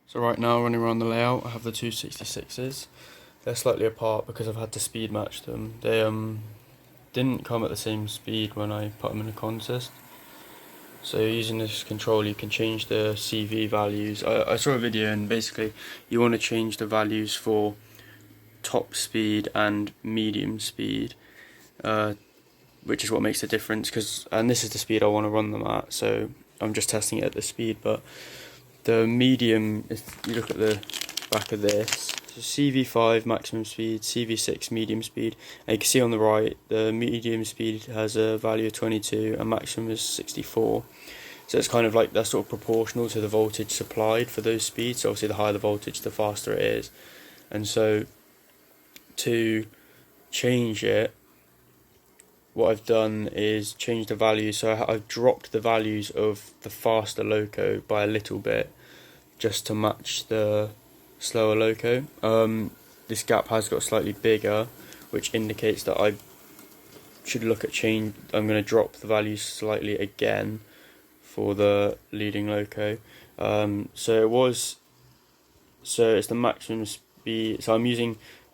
So right now, running around the layout, I have the 266s. They're slightly apart because I've had to speed match them. They didn't come at the same speed when I put them in a consist. So using this control, you can change the CV values. I saw a video, and basically you want to change the values for top speed and medium speed, which is what makes the difference. And this is the speed I want to run them at, so I'm just testing it at this speed. But the medium, if you look at the back of this, so CV5 maximum speed, CV6 medium speed, and you can see on the right the medium speed has a value of 22 and maximum is 64. So it's kind of like that's sort of proportional to the voltage supplied for those speeds. So obviously the higher the voltage, the faster it is. And so to change it, what I've done is change the values. So I've dropped the values of the faster loco by a little bit, just to match the slower loco. This gap has got slightly bigger, which indicates that I should look at change. I'm going to drop the values slightly again for the leading loco. So it's the maximum speed. So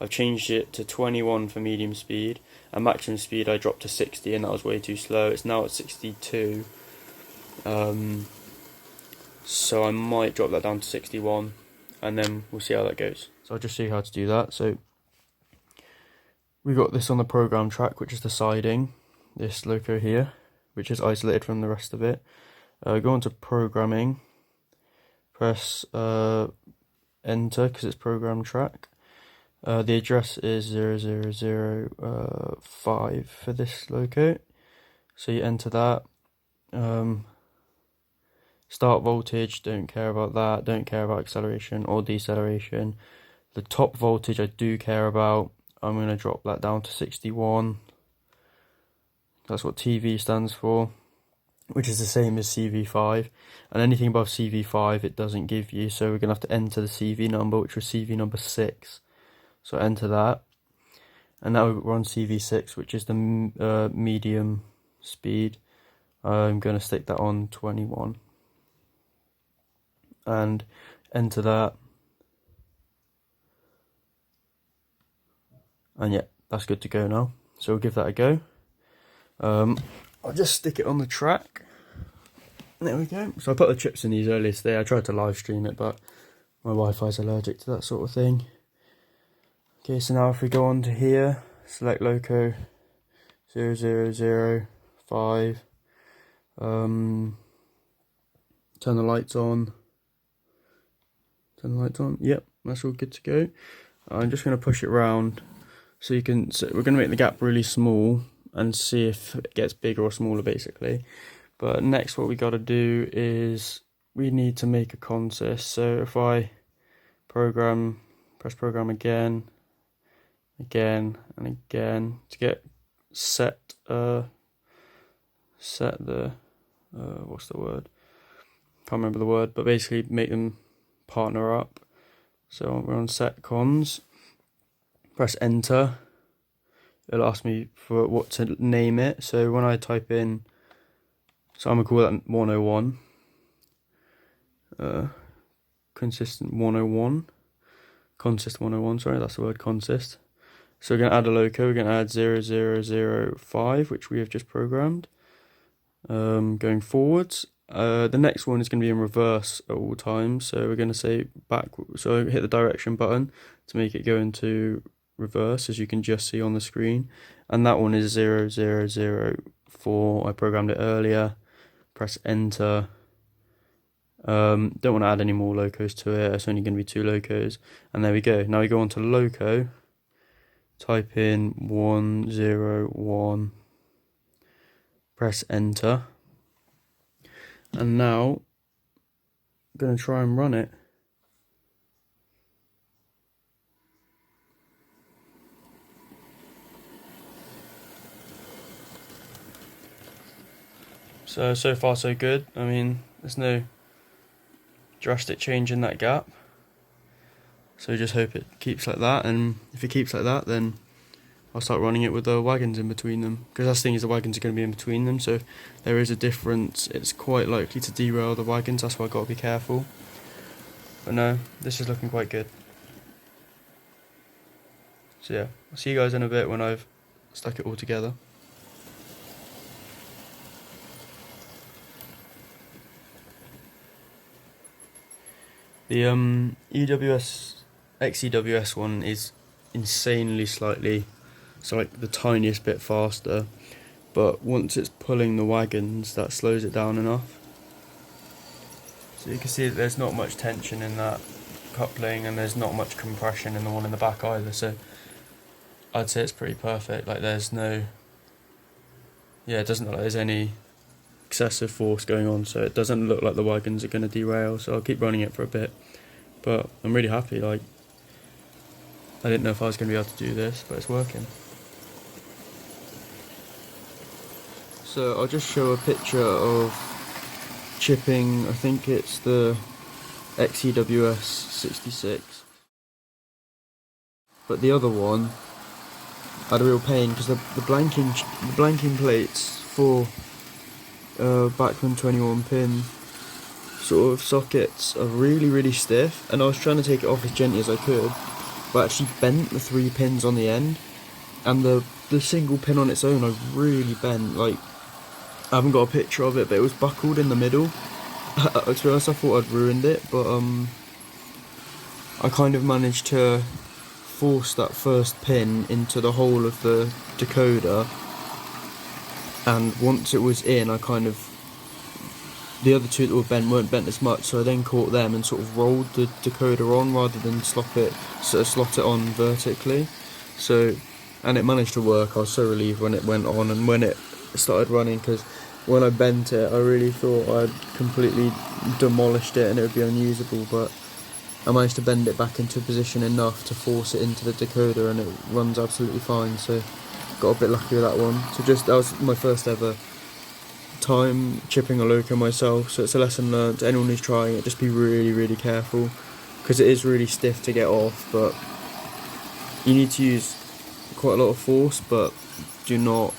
I've changed it to 21 for medium speed, and maximum speed I dropped to 60, and that was way too slow. It's now at 62. So I might drop that down to 61, and then we'll see how that goes. So I'll just show you how to do that. So we've got this on the program track, which is the siding, this loco here, which is isolated from the rest of it. Go on to programming, press enter because it's program track. The address is 0005 for this loco, so you enter that. Start voltage, don't care about that, don't care about acceleration or deceleration. The top voltage I do care about. I'm going to drop that down to 61. That's what TV stands for, which is the same as CV5, and anything above CV5 it doesn't give you, so we're going to have to enter the CV number, which was CV number 6. So enter that, and now we're on CV6, which is the medium speed. I'm going to stick that on 21 and enter that, and yeah, that's good to go now. So we'll give that a go. I'll just stick it on the track. There we go. So I put the chips in these earlier today. I tried to live stream it, but my Wi-Fi is allergic to that sort of thing. Okay, so now if we go on to here, select loco 0005, turn the lights on. Turn the lights on. Yep, that's all good to go. I'm just going to push it round so you can. So we're going to make the gap really small and see if it gets bigger or smaller, basically. But next, what we got to do is we need to make a consist. So if I press program again, and again to get set the what's the word? Can't remember the word, but basically make them partner up. So we're on set cons. Press enter. It'll ask me for what to name it. So when I type in, so I'm gonna call that 101. Consistent 101. Consist 101. Sorry, that's the word consist. So we're going to add a loco, we're going to add 0005, which we have just programmed. Going forwards, the next one is going to be in reverse at all times, so we're going to say back, so hit the direction button to make it go into reverse, as you can just see on the screen, and that one is 0004, I programmed it earlier. Press enter. Don't want to add any more locos to it, it's only going to be 2 locos, and there we go. Now we go on to loco. Type in 101, press enter, and now I'm going to try and run it. So far so good. I mean, there's no drastic change in that gap. So just hope it keeps like that, and if it keeps like that, then I'll start running it with the wagons in between them, because that's the thing, is the wagons are going to be in between them, so if there is a difference, it's quite likely to derail the wagons. That's why I've got to be careful. But no, this is looking quite good. So yeah, I'll see you guys in a bit when I've stuck it all together. The EWS XEWS one is insanely slightly, so like the tiniest bit faster, but once it's pulling the wagons, that slows it down enough. So you can see that there's not much tension in that coupling, and there's not much compression in the one in the back either, so I'd say it's pretty perfect. Like there's no, yeah, it doesn't look like there's any excessive force going on, so it doesn't look like the wagons are going to derail, so I'll keep running it for a bit. But I'm really happy. Like, I didn't know if I was going to be able to do this, but it's working. So I'll just show a picture of chipping, I think it's the XEWS 66. But the other one, I had a real pain because the blanking plates for Bachmann 21 pin sort of sockets are really stiff, and I was trying to take it off as gently as I could, but actually bent the 3 pins on the end, and the single pin on its own I really bent. Like, I haven't got a picture of it, but it was buckled in the middle. To be honest, I thought I'd ruined it, but I kind of managed to force that first pin into the hole of the decoder, and once it was in, I kind of, the other two that were bent weren't bent as much, so I then caught them and sort of rolled the decoder on rather than slot it on vertically. So, and it managed to work. I was so relieved when it went on and when it started running, because when I bent it I really thought I'd completely demolished it and it would be unusable, but I managed to bend it back into position enough to force it into the decoder, and it runs absolutely fine, so got a bit lucky with that one. So that was my first ever time chipping a loco myself, so it's a lesson learned to anyone who's trying it. Just be really careful, because it is really stiff to get off, but you need to use quite a lot of force, but do not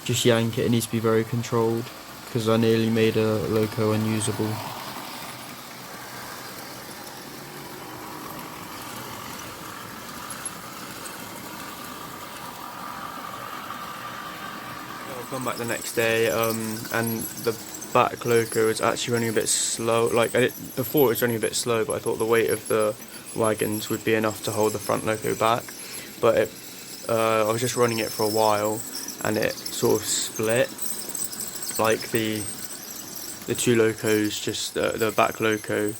just yank it. It needs to be very controlled, because I nearly made a loco unusable. Come back the next day, and the back loco was actually running a bit slow. Like, before it was running a bit slow, but I thought the weight of the wagons would be enough to hold the front loco back. But I was just running it for a while, and it sort of split. Like the two locos, just the back loco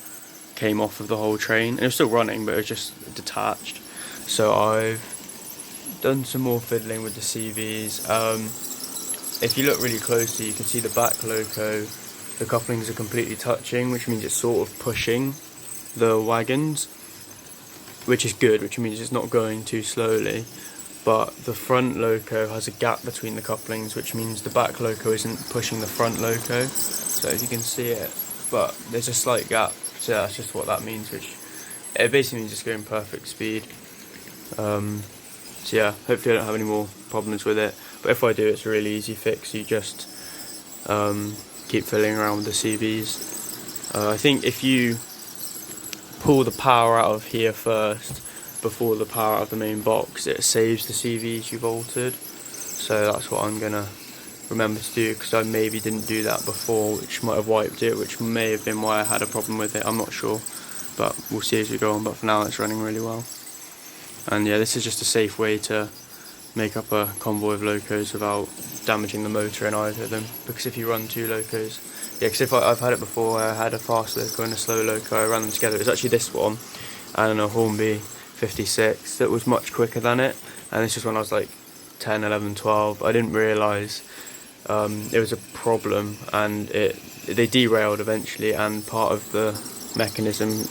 came off of the whole train. And it was still running, but it was just detached. So I've done some more fiddling with the CVs. If you look really closely, you can see the back loco, the couplings are completely touching, which means it's sort of pushing the wagons, which is good, which means it's not going too slowly. But the front loco has a gap between the couplings, which means the back loco isn't pushing the front loco. So if you can see it, but there's a slight gap, so that's just what that means, which it basically means it's going perfect speed. So yeah, hopefully I don't have any more problems with it. But if I do, it's a really easy fix. You just keep fiddling around with the CVs. I think if you pull the power out of here first before the power out of the main box, it saves the CVs you've altered. So that's what I'm gonna remember to do, because I maybe didn't do that before, which might have wiped it, which may have been why I had a problem with it. I'm not sure, but we'll see as we go on. But for now, it's running really well. And yeah, this is just a safe way to make up a convoy of locos without damaging the motor in either of them. Because if you run two locos, yeah, because if I've had it before, I had a fast loco and a slow loco, I ran them together. It was actually this one and a Hornby 56 that was much quicker than it, and this was when I was like 10, 11, 12. I didn't realise it was a problem, and they derailed eventually, and part of the mechanism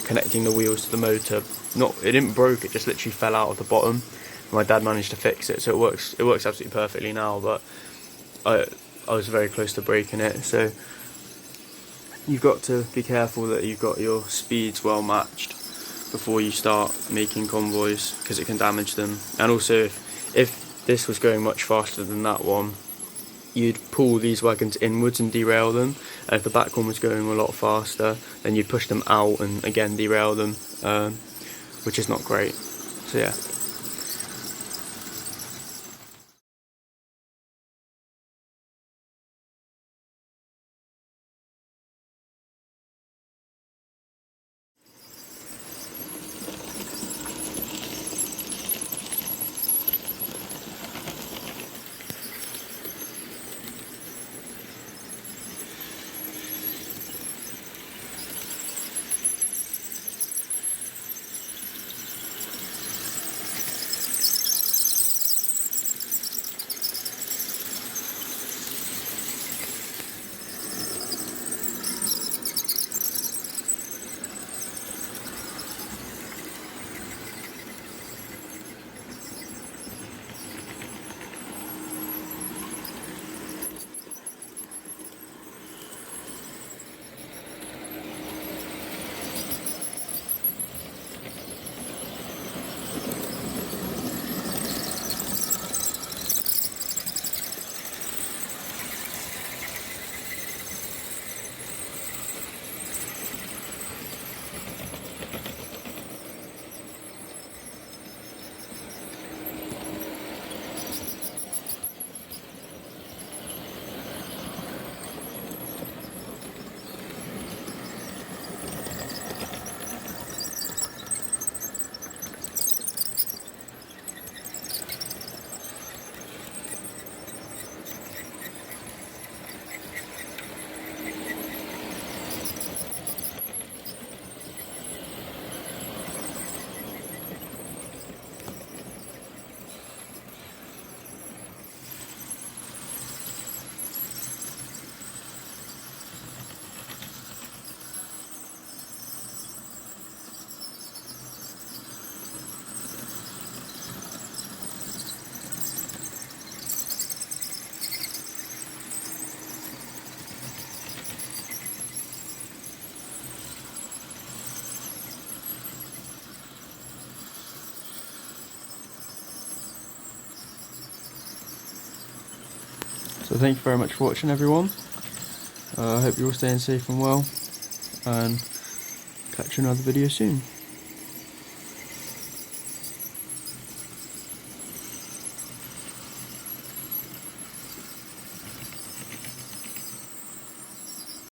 connecting the wheels to the motor, it didn't broke, it just literally fell out of the bottom. My dad managed to fix it, so it works absolutely perfectly now, but I was very close to breaking it. So you've got to be careful that you've got your speeds well matched before you start making convoys, because it can damage them. And also if this was going much faster than that one, you'd pull these wagons inwards and derail them, and if the back one was going a lot faster, then you'd push them out and again derail them, which is not great. So yeah. So thank you very much for watching, everyone. I hope you're all staying safe and well, and catch you in another video soon.